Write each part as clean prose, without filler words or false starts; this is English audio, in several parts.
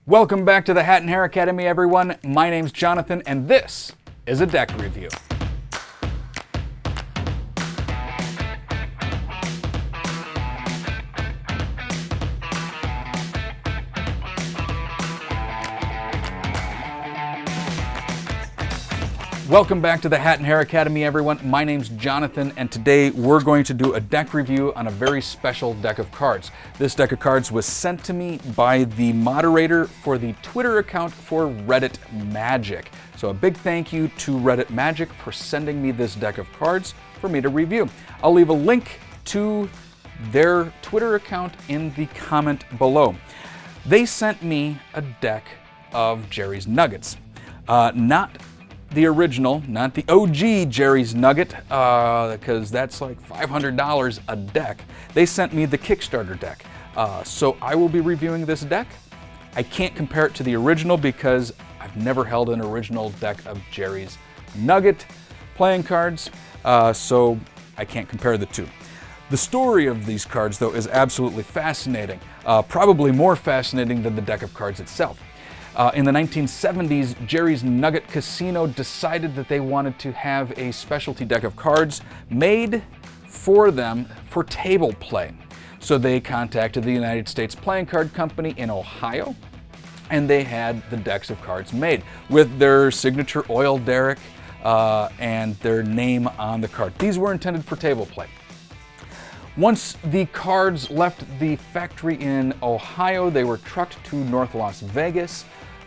Welcome back to the Hat and Hare Academy, everyone. My name's Jonathan, and this is a deck review. Welcome back to the Hat and Hare Academy, everyone. My name's Jonathan, and today we're going to do a deck review on a very special deck of cards. This deck of cards was sent to me by the moderator for the Twitter account for Reddit Magic. So a big thank you to Reddit Magic for sending me this deck of cards for me to review. I'll leave a link to their Twitter account in the comment below. They sent me a deck of Jerry's Nuggets. Not the original, not the OG Jerry's Nugget, because that's like $500 a deck. They sent me the Kickstarter deck. So I will be reviewing this deck. I can't compare it to the original because I've never held an original deck of Jerry's Nugget playing cards, so I can't compare the two. The story of these cards, though, is absolutely fascinating, probably more fascinating than the deck of cards itself. In the 1970s, Jerry's Nugget Casino decided that they wanted to have a specialty deck of cards made for them for table play. So they contacted the United States Playing Card Company in Ohio, and they had the decks of cards made with their signature oil derrick and their name on the card. These were intended for table play. Once the cards left the factory in Ohio, they were trucked to North Las Vegas,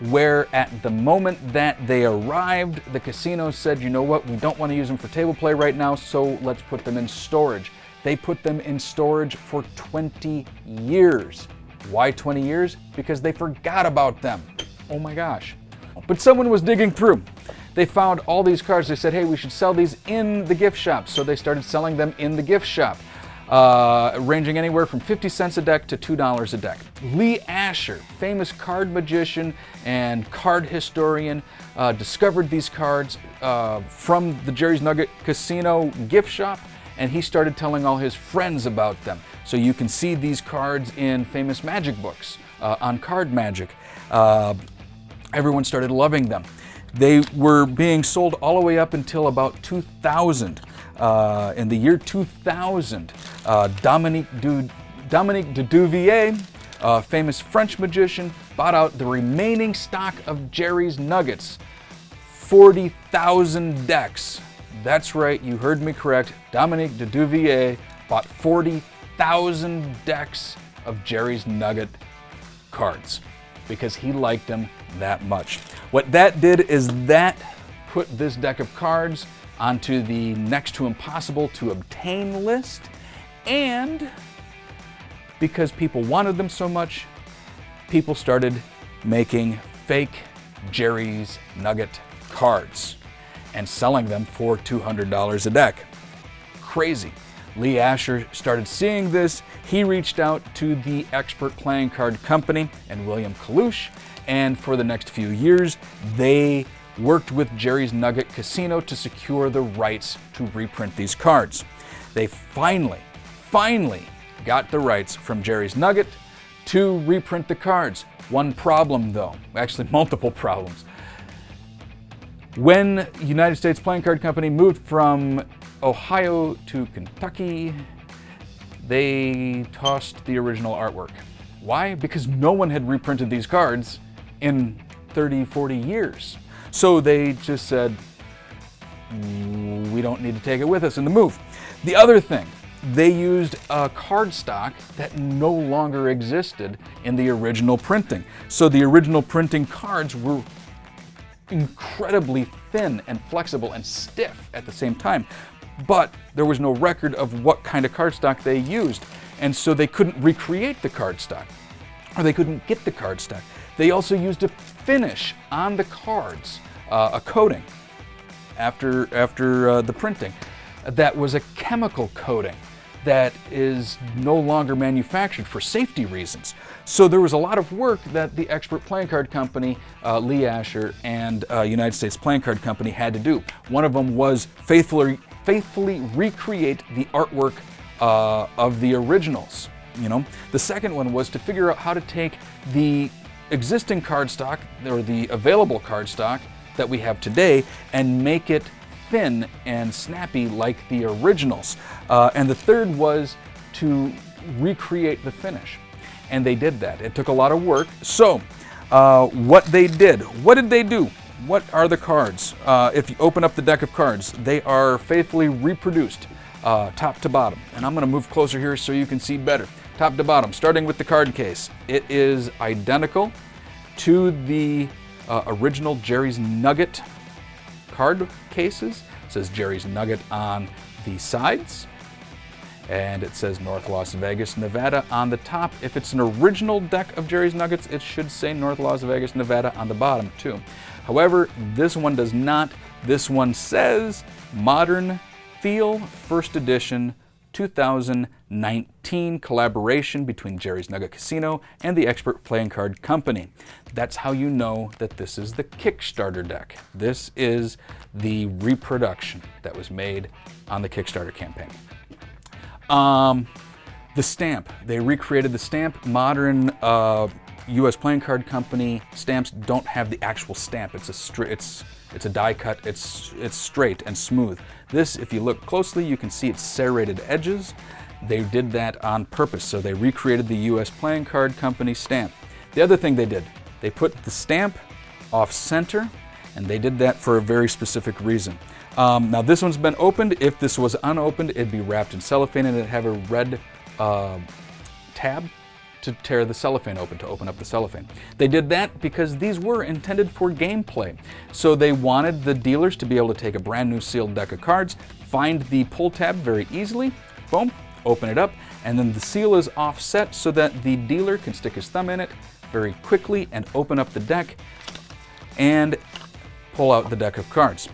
where at the moment that they arrived, the casino said, you know what, we don't want to use them for table play right now, so let's put them in storage. They put them in storage for 20 years. Why 20 years? Because they forgot about them. Oh my gosh. But someone was digging through. They found all these cards. They said, hey, we should sell these in the gift shop. So they started selling them in the gift shop. Ranging anywhere from 50 cents a deck to $2 a deck. Lee Asher, famous card magician and card historian, discovered these cards from the Jerry's Nugget Casino gift shop, and he started telling all his friends about them. So you can see these cards in famous magic books on card magic. Everyone started loving them. They were being sold all the way up until about 2000. In the year 2000, Dominique de Duvier, a famous French magician, bought out the remaining stock of Jerry's Nuggets, 40,000 decks. That's right, you heard me correct. Dominique de Duvier bought 40,000 decks of Jerry's Nugget cards because he liked them that much. What that did is that put this deck of cards onto the next to impossible to obtain list, and because people wanted them so much, people started making fake Jerry's Nugget cards and selling them for $200 a deck. Crazy. Lee Asher started seeing this. He reached out to the Expert Playing Card Company and William Kalush, and for the next few years, they worked with Jerry's Nugget Casino to secure the rights to reprint these cards. They finally got the rights from Jerry's Nugget to reprint the cards. One problem though, actually multiple problems. When United States Playing Card Company moved from Ohio to Kentucky, they tossed the original artwork. Why? Because no one had reprinted these cards in 30, 40 years. So they just said, we don't need to take it with us in the move. The other thing, they used a card stock that no longer existed in the original printing. So the original printing cards were incredibly thin and flexible and stiff at the same time. But there was no record of what kind of cardstock they used. And so they couldn't recreate the cardstock, or they couldn't get the cardstock. They also used a finish on the cards, a coating after the printing. That was a chemical coating that is no longer manufactured for safety reasons. So there was a lot of work that the Expert Playing Card Company, Lee Asher, and United States Playing Card Company had to do. One of them was faithfully recreate the artwork of the originals. The second one was to figure out how to take the existing cardstock, or the available cardstock that we have today, and make it thin and snappy like the originals. And the third was to recreate the finish. And they did that. It took a lot of work. So what did they do? What are the cards? If you open up the deck of cards, they are faithfully reproduced top to bottom. And I'm going to move closer here so you can see better. Top to bottom, starting with the card case. It is identical to the original Jerry's Nugget card cases. It says Jerry's Nugget on the sides, and it says North Las Vegas, Nevada on the top. If it's an original deck of Jerry's Nuggets, it should say North Las Vegas, Nevada on the bottom too. However, this one does not. This one says Modern Feel First Edition 2019 collaboration between Jerry's Nugget Casino and the Expert Playing Card Company. That's how you know that this is the Kickstarter deck. This is the reproduction that was made on the Kickstarter campaign. The stamp, they recreated the stamp. Modern U.S. Playing Card Company stamps don't have the actual stamp. It's a die cut. It's straight and smooth. This, if you look closely, you can see its serrated edges. They did that on purpose, so they recreated the U.S. Playing Card Company stamp. The other thing they did, they put the stamp off center, and they did that for a very specific reason. Now this one's been opened. If this was unopened, it'd be wrapped in cellophane and it'd have a red tab to tear the cellophane open, to open up the cellophane. They did that because these were intended for gameplay. So they wanted the dealers to be able to take a brand new sealed deck of cards, find the pull tab very easily, boom, open it up, and then the seal is offset so that the dealer can stick his thumb in it very quickly and open up the deck and pull out the deck of cards.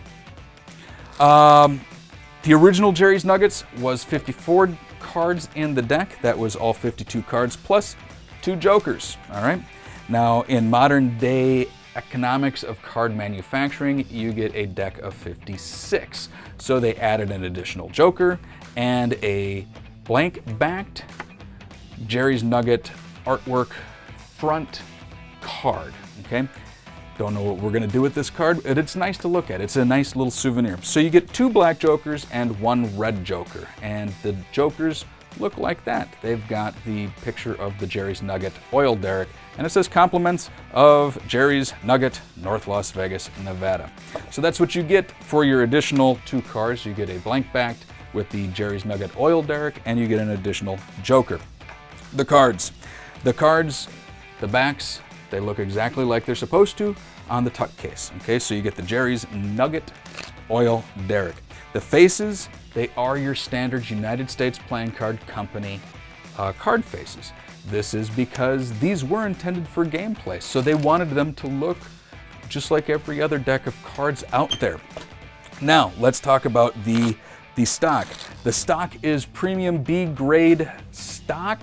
The original Jerry's Nuggets was 54 cards in the deck. That was all 52 cards plus 2 jokers, all right? Now, in modern day economics of card manufacturing, you get a deck of 56. So they added an additional joker and a blank-backed Jerry's Nugget artwork front card, okay? Don't know what we're gonna do with this card, but it's nice to look at. It's a nice little souvenir. So you get 2 black jokers and 1 red joker, and the jokers look like that. They've got the picture of the Jerry's Nugget oil derrick, and it says compliments of Jerry's Nugget, North Las Vegas, Nevada. So that's what you get for your additional 2 cards. You get a blank-backed with the Jerry's Nugget oil derrick, and you get an additional joker. The cards, the backs, they look exactly like they're supposed to on the tuck case. Okay, so you get the Jerry's Nugget oil derrick. The faces, they are your standard United States Playing Card Company card faces. This is because these were intended for gameplay, so they wanted them to look just like every other deck of cards out there. Now, let's talk about the stock. The stock is premium B grade stock,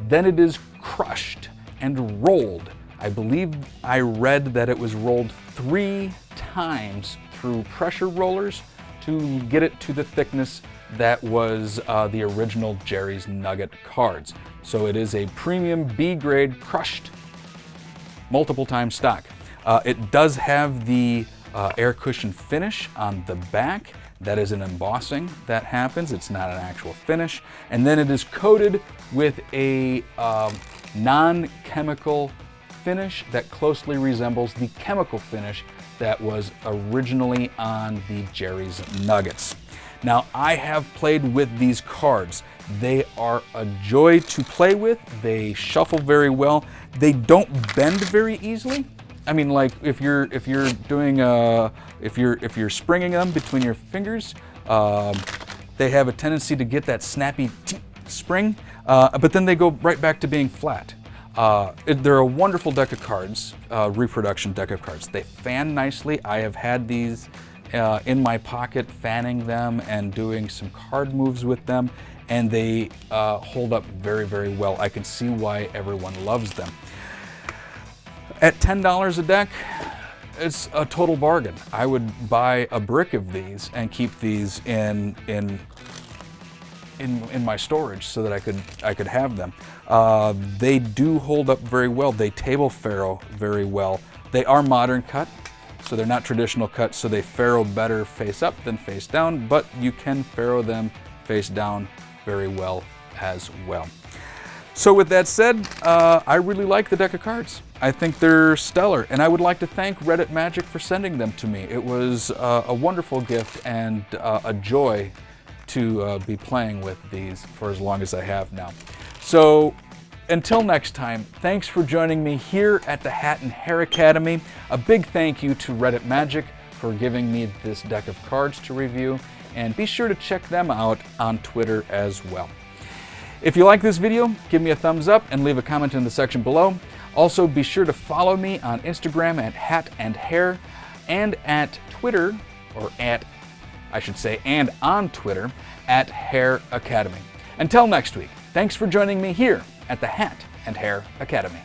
then it is crushed and rolled. I believe I read that it was rolled 3 times through pressure rollers to get it to the thickness that was the original Jerry's Nugget cards. So it is a premium B grade crushed multiple time stock. It does have the air cushion finish on the back. That is an embossing that happens. It's not an actual finish. And then it is coated with a non-chemical finish that closely resembles the chemical finish that was originally on the Jerry's Nuggets. Now, I have played with these cards. They are a joy to play with. They shuffle very well. They don't bend very easily. I mean, like if you're doing if you're springing them between your fingers, they have a tendency to get that snappy spring, but then they go right back to being flat. They're a wonderful deck of cards, reproduction deck of cards. They fan nicely. I have had these in my pocket, fanning them and doing some card moves with them, and they hold up very, very well. I can see why everyone loves them. At $10 a deck, it's a total bargain. I would buy a brick of these and keep these in in my storage so that I could have them. They do hold up very well. They table farrow very well. They are modern cut, so they're not traditional cut, so they farrow better face up than face down, but you can farrow them face down very well as well. So with that said, I really like the deck of cards. I think they're stellar, and I would like to thank Reddit Magic for sending them to me. It was a wonderful gift and a joy to be playing with these for as long as I have now. So until next time, thanks for joining me here at the Hat and Hare Academy. A big thank you to Reddit Magic for giving me this deck of cards to review, and be sure to check them out on Twitter as well. If you like this video, give me a thumbs up and leave a comment in the section below. Also, be sure to follow me on Instagram at Hat and Hare, and at Twitter, or at, I should say, and on Twitter at Hare Academy. Until next week, thanks for joining me here at the Hat and Hare Academy.